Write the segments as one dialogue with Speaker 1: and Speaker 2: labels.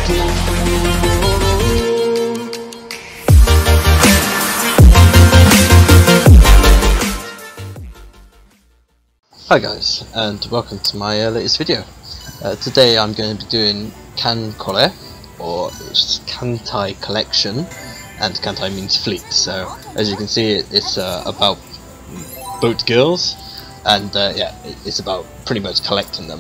Speaker 1: Hi guys, and welcome to my latest video. Today I'm going to be doing Kancolle, or Japantime collection, and Kantai means fleet. So as you can see, it's about boat girls, and yeah, it's about pretty much collecting them.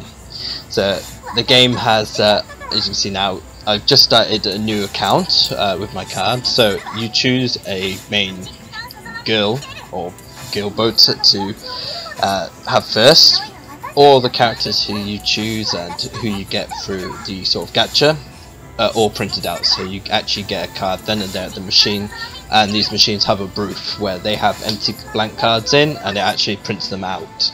Speaker 1: So the game has, as you can see now, I've just started a new account with my card. So you choose a main girl or girl boat to have first. All the characters who you choose and who you get through the sort of gacha are all printed out, so you actually get a card then and there at the machine, and these machines have a booth where they have empty blank cards in, and it actually prints them out.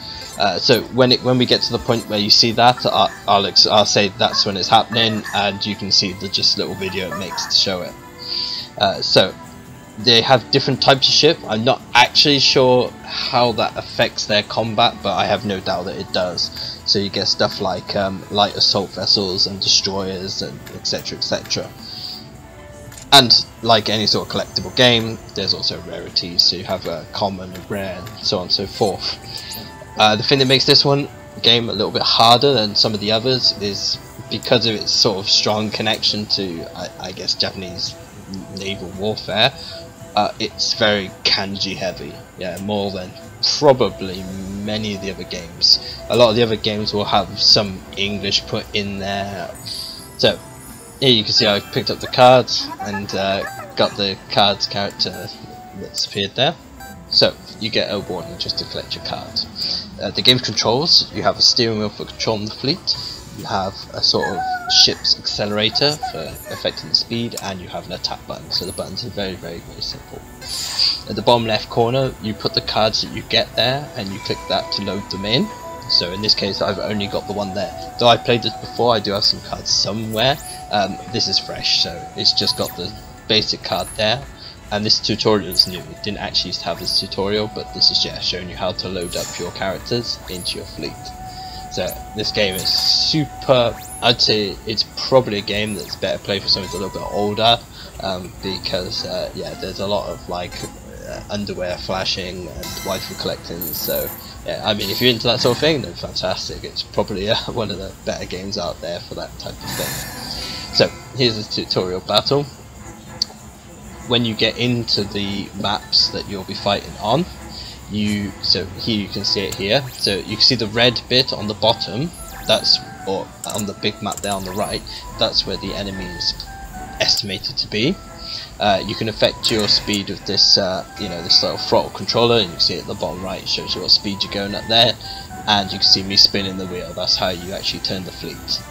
Speaker 1: So when we get to the point where you see that, I'll say that's when it's happening, and you can see the just little video it makes to show it. So they have different types of ship. I'm not actually sure how that affects their combat, but I have no doubt that it does. So you get stuff like light assault vessels and destroyers, and etc, etc. And like any sort of collectible game, there's also rarities, so you have a common, a rare, and so on and so forth. The thing that makes this game a little bit harder than some of the others is because of its sort of strong connection to, I guess, Japanese naval warfare. It's very kanji heavy, yeah, more than probably many of the other games. A lot of the other games will have some English put in there. So here you can see I picked up the cards and got the cards character that's appeared there. So you get a warning just to collect your cards. The game's controls: you have a steering wheel for controlling the fleet, you have a sort of ship's accelerator for affecting the speed, and you have an attack button. So the buttons are very, very, very simple. At the bottom left corner, you put the cards that you get there, and you click that to load them in. So in this case, I've only got the one there. Though I played this before, I do have some cards somewhere. This is fresh, so it's just got the basic card there. And this tutorial is new. It didn't actually used to have this tutorial, but this is just showing you how to load up your characters into your fleet. So this game is super. I'd say it's probably a game that's better played for someone who's a little bit older, because yeah, there's a lot of like underwear flashing and waifu collecting. So yeah, I mean, if you're into that sort of thing, then fantastic. It's probably one of the better games out there for that type of thing. So here's the tutorial battle. When you get into the maps that you'll be fighting on, so here you can see it here. So you can see the red bit on the bottom. That's, or on the big map there on the right. That's where the enemy is estimated to be. You can affect your speed with this, you know, this little throttle controller, and you can see it at the bottom right. It shows you what speed you're going at there, and you can see me spinning the wheel. That's how you actually turn the fleet.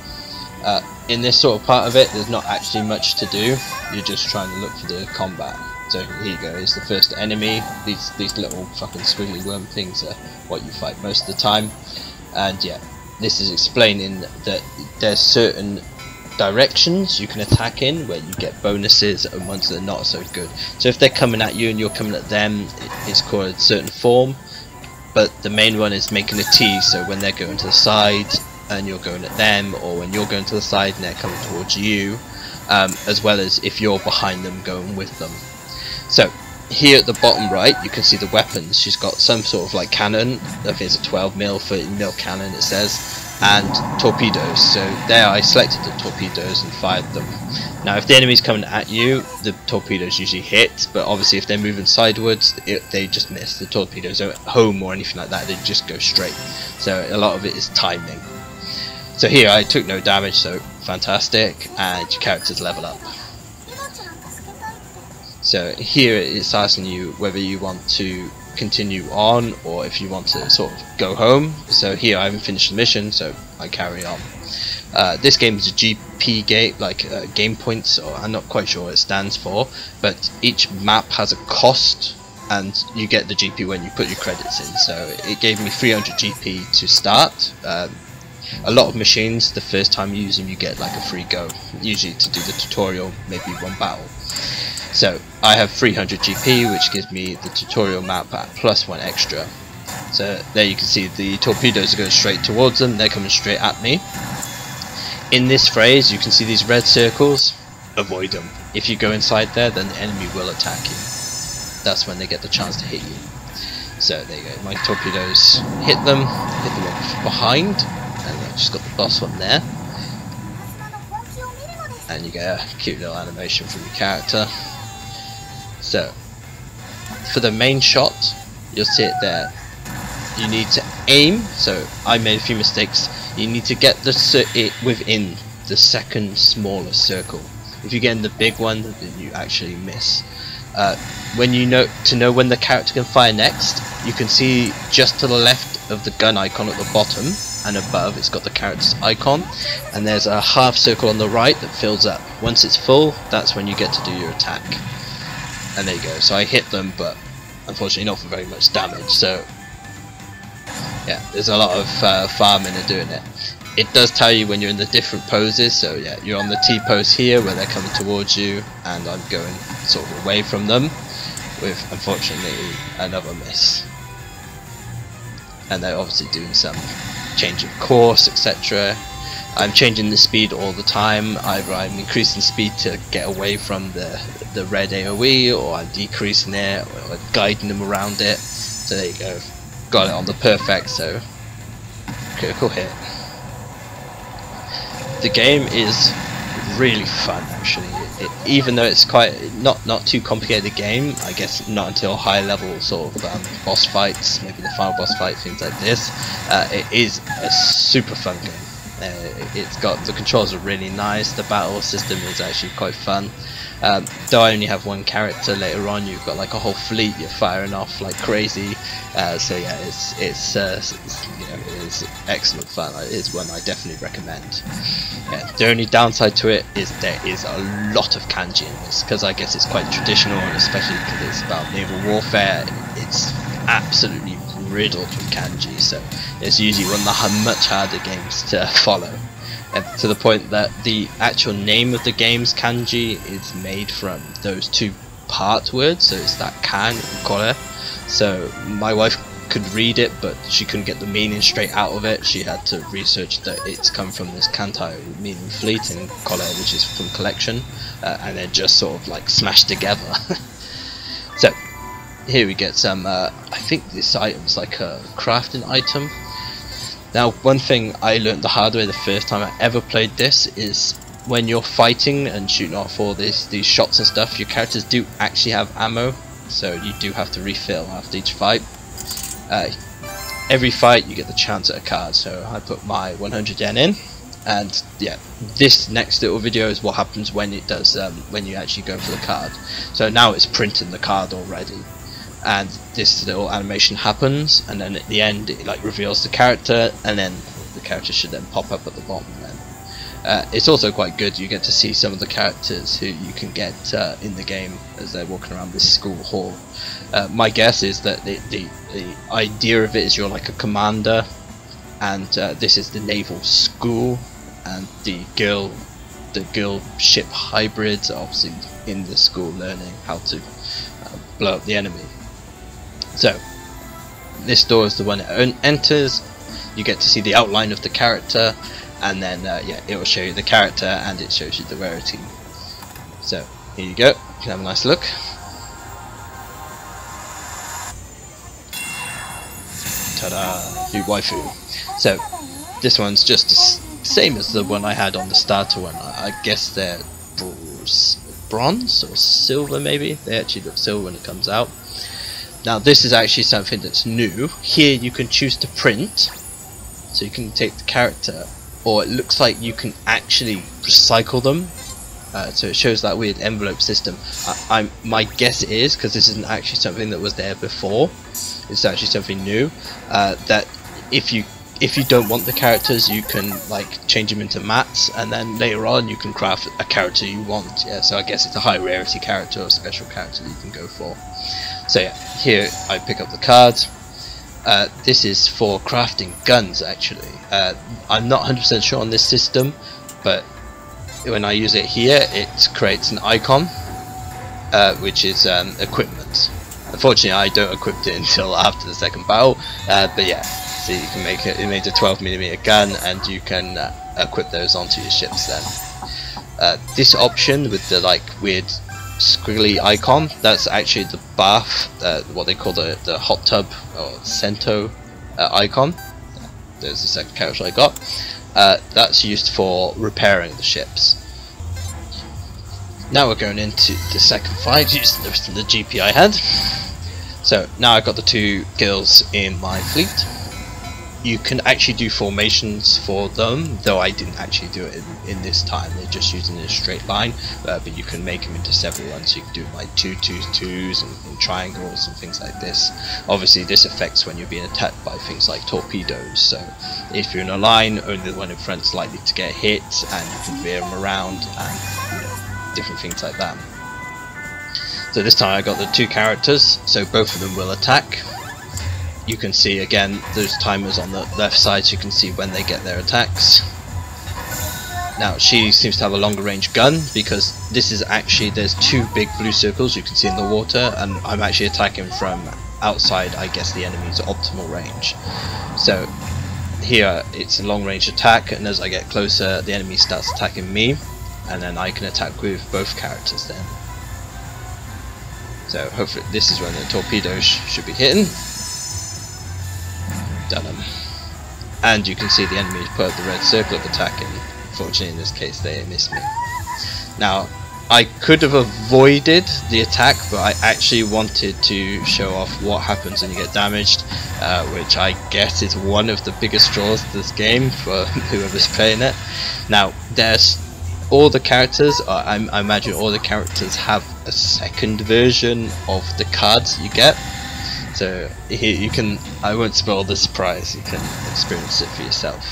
Speaker 1: In this sort of part of it, there's not actually much to do. You're just trying to look for the combat. So here you go, here's the first enemy. These little fucking squiggly worm things are what you fight most of the time. And yeah, this is explaining that there's certain directions you can attack in where you get bonuses and ones that are not so good. So if they're coming at you and you're coming at them, it's called a certain form. But the main one is making a T, so when they're going to the side and you're going at them, or when you're going to the side and they're coming towards you, as well as if you're behind them going with them. So here at the bottom right, you can see the weapons. She's got some sort of like cannon. I think it's a 12mm, 30mm cannon, it says, and torpedoes. So there I selected the torpedoes and fired them. Now if the enemy's coming at you, the torpedoes usually hit, but obviously if they're moving sideways, they just miss. The torpedoes don't home or anything like that, they just go straight. So a lot of it is timing. So here I took no damage, so fantastic, and your characters level up. So here it's asking you whether you want to continue on or if you want to sort of go home. So here I haven't finished the mission, so I carry on. This game is a GP game, like game points, or I'm not quite sure what it stands for, but each map has a cost, and you get the GP when you put your credits in. So it gave me 300 GP to start. A lot of machines, the first time you use them, you get like a free go, usually to do the tutorial, maybe one battle. So I have 300 GP, which gives me the tutorial map at plus 1 extra. So there you can see the torpedoes are going straight towards them, they're coming straight at me. in this phrase you can see these red circles. Avoid them. If you go inside there, then the enemy will attack you. That's when they get the chance to hit you. So there you go, my torpedoes hit the one behind, and I just got the boss one there. And you get a cute little animation from your character. So for the main shot, you'll see it there. You need to aim, so I made a few mistakes. You need to get it within the second smaller circle. If you get in the big one, then you actually miss. When you know when the character can fire next, you can see just to the left of the gun icon at the bottom and above it's got the character's icon, and there's a half circle on the right that fills up. Once it's full, that's when you get to do your attack. And there you go. So I hit them, but unfortunately not for very much damage. So yeah, there's a lot of farming and doing it. It does tell you when you're in the different poses, so yeah, you're on the T pose here where they're coming towards you, and I'm going sort of away from them with, unfortunately, another miss. And they're obviously doing some change of course, etc. I'm changing the speed all the time. Either I'm increasing speed to get away from the red AoE, or I'm decreasing it, or guiding them around it. So there you go, got it on the perfect, so critical hit. The game is really fun actually. Even though it's quite not too complicated game, I guess not until high level sort of boss fights, maybe the final boss fight, things like this. It is a super fun game. It's got, the controls are really nice, the battle system is actually quite fun. Though I only have one character, later on you've got like a whole fleet you're firing off like crazy. So yeah, it's you know, it is excellent fun. It's one I definitely recommend. Yeah, the only downside to it is there is a lot of kanji in this, because I guess it's quite traditional, and especially because it's about naval warfare, it's absolutely riddled with kanji. So it's usually one of the much harder games to follow. To the point that the actual name of the game's kanji is made from those two part words, so it's that kan and kore. So my wife could read it, but she couldn't get the meaning straight out of it. She had to research that it's come from this kantai meaning fleet, and kore, which is from collection, and then just sort of like smashed together. So here we get some, I think this item's like a crafting item. Now, one thing I learned the hard way the first time I ever played this is when you're fighting and shooting off all these shots and stuff, your characters do actually have ammo, so you do have to refill after each fight. Every fight you get the chance at a card, so I put my 100 yen in, and yeah, this next little video is what happens when it does, when you actually go for the card. So now it's printing the card already, and this little animation happens, and then at the end it like reveals the character, and then the character should then pop up at the bottom. Then it's also quite good, you get to see some of the characters who you can get in the game as they're walking around this school hall. My guess is that the idea of it is you're like a commander, and this is the naval school, and the girl ship hybrids are obviously in the school learning how to blow up the enemy. So this door is the one that enters. You get to see the outline of the character, and then yeah, it will show you the character and it shows you the rarity. So here you go, you can have a nice look. Ta-da! New waifu. So this one's just the same as the one I had on the starter one. I guess they're bronze or silver maybe. They actually look silver when it comes out. Now this is actually something that's new. Here you can choose to print, so you can take the character, or it looks like you can actually recycle them. So it shows that weird envelope system. My guess is, because this isn't actually something that was there before, it's actually something new, that if you don't want the characters, you can like change them into mats, and then later on you can craft a character you want. Yeah, so I guess it's a high rarity character or special character that you can go for. So yeah, here I pick up the cards. This is for crafting guns actually. I'm not 100% sure on this system, but when I use it here, it creates an icon, which is equipment. Unfortunately, I don't equip it until after the second battle, but yeah, so you can make it. It made a 12mm gun, and you can equip those onto your ships then. This option with the like weird squiggly icon, that's actually the bath, what they call the hot tub or Cento icon. There's the second character I got. That's used for repairing the ships. Now we're going into the second fight using the GP I had. So now I've got the 2 girls in my fleet. You can actually do formations for them, though I didn't actually do it in this time. They're just using in a straight line, but you can make them into several ones. So you can do like 2-2-2s and triangles and things like this. Obviously this affects when you're being attacked by things like torpedoes, so if you're in a line, only the one in front is likely to get hit, and you can veer them around and different things like that. So this time I got the 2 characters, so both of them will attack. You can see again those timers on the left side, so you can see when they get their attacks. Now she seems to have a longer range gun, because this is actually, there's 2 big blue circles you can see in the water, and I'm actually attacking from outside, I guess, the enemy's optimal range. So here it's a long range attack, and as I get closer the enemy starts attacking me, and then I can attack with both characters then. So hopefully this is when the torpedoes should be hitting. Done them. And you can see the enemy put up the red circle of attack, and unfortunately in this case they missed me. Now I could have avoided the attack, but I actually wanted to show off what happens when you get damaged, which I guess is one of the biggest draws to this game for whoever's playing it. Now there's all the characters, I imagine all the characters have a second version of the cards you get. So here you can, I won't spoil the surprise, you can experience it for yourself.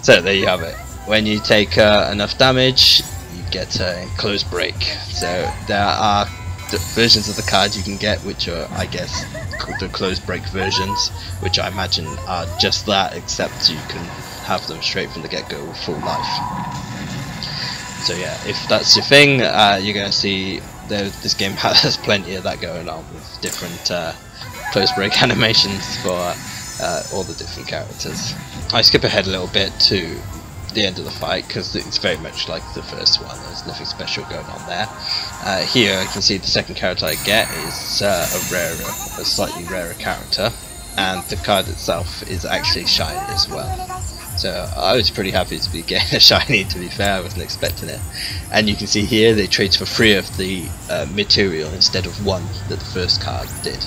Speaker 1: So there you have it. When you take enough damage, you get a close break. So there are versions of the cards you can get which are, I guess, the close break versions, which I imagine are just that, except you can have them straight from the get-go with full life. So yeah, if that's your thing, you're going to see this game has plenty of that going on, with different close break animations for all the different characters. I skip ahead a little bit to the end of the fight because it's very much like the first one. There's nothing special going on there. Here I can see the second character I get is a slightly rarer character, and the card itself is actually shiny as well. So I was pretty happy to be getting a shiny, to be fair. I wasn't expecting it. And you can see here they trade for 3 of the material instead of 1 that the first card did.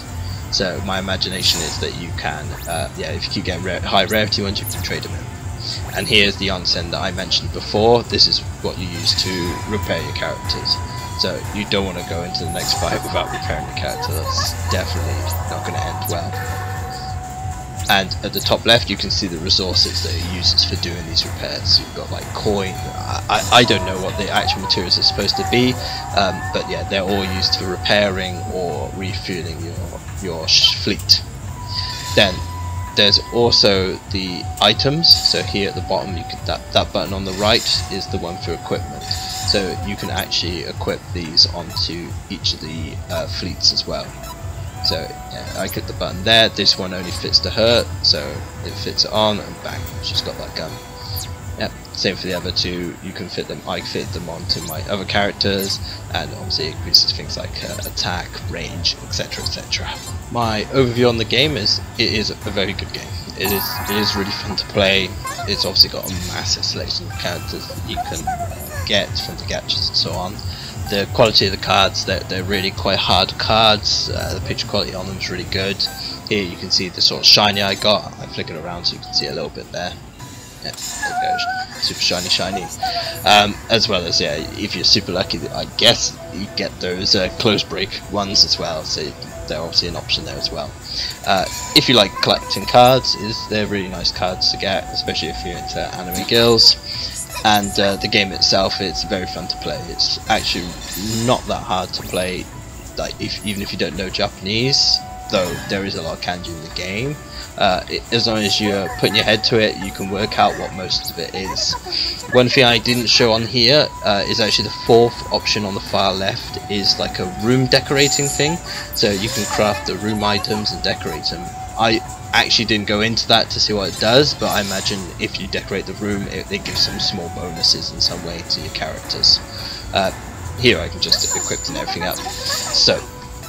Speaker 1: So my imagination is that you can, yeah, if you keep getting high rarity ones, you can trade them in. And here's the onsen that I mentioned before. This is what you use to repair your characters. So you don't want to go into the next fight without repairing your character. That's definitely not going to end well. And at the top left you can see the resources that it uses for doing these repairs. You've got like coin, I don't know what the actual materials are supposed to be, but yeah, they're all used for repairing or refueling your fleet. Then there's also the items. So here at the bottom, you can, that button on the right is the one for equipment. So you can actually equip these onto each of the fleets as well. So yeah, I click the button there. This one only fits to her, so it fits it on, and bang, she's got that gun. Yep, same for the other 2. You can fit them. I fit them onto my other characters, and obviously it increases things like attack, range, etc., etc. My overview on the game is it is a very good game. It is really fun to play. It's obviously got a massive selection of characters that you can get from the gadgets and so on. The quality of the cards, they're really quite hard cards. The picture quality on them is really good. Here you can see the sort of shiny I got. I flick it around so you can see a little bit there. Yeah, there it goes. Super shiny. As well as, yeah, if you're super lucky, I guess you get those close break ones as well. So they're obviously an option there as well. If you like collecting cards, they're really nice cards to get, especially if you're into anime girls. And the game itself, it's very fun to play. It's actually not that hard to play, like even if you don't know Japanese, though there is a lot of kanji in the game. As long as you're putting your head to it, you can work out what most of it is. One thing I didn't show on here is actually the 4th option on the far left is like a room decorating thing. So you can craft the room items and decorate them. I actually didn't go into that to see what it does, but I imagine if you decorate the room, it gives some small bonuses in some way to your characters. Here I can just equip and everything up. So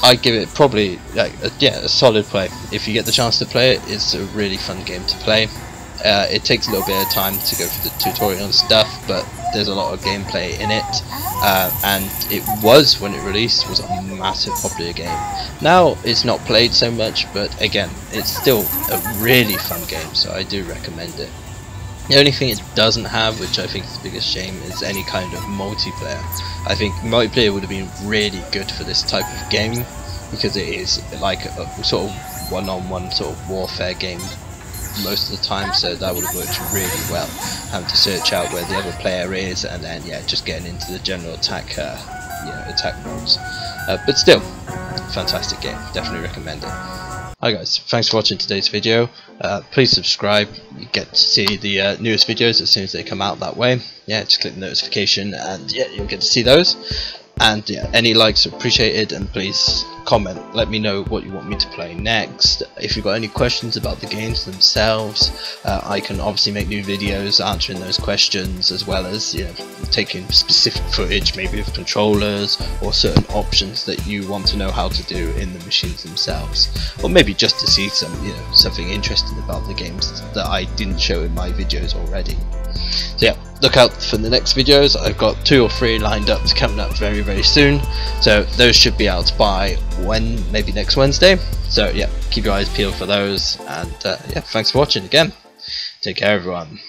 Speaker 1: I give it probably like a solid play. If you get the chance to play it, it's a really fun game to play. It takes a little bit of time to go through the tutorial and stuff, but there's a lot of gameplay in it, and it was, when it released, was a massive popular game. Now it's not played so much, but again, it's still a really fun game, so I do recommend it. The only thing it doesn't have, which I think is the biggest shame, is any kind of multiplayer. I think multiplayer would have been really good for this type of game, because it is like a sort of one-on-one sort of warfare game most of the time, so that would have worked really well. Having to search out where the other player is, and then just getting into the general attack, attack modes. But still, fantastic game. Definitely recommend it. Hi guys, thanks for watching today's video. Please subscribe. You get to see the newest videos as soon as they come out that way. Just click the notification, and you'll get to see those. And any likes are appreciated, and please comment, let me know what you want me to play next. If you've got any questions about the games themselves, I can obviously make new videos answering those questions, as well as taking specific footage, maybe of controllers or certain options that you want to know how to do in the machines themselves, or maybe just to see some something interesting about the games that I didn't show in my videos already. So look out for the next videos. I've got 2 or 3 lined up coming up very, very soon, so those should be out by maybe next Wednesday. So keep your eyes peeled for those, and thanks for watching again. Take care everyone.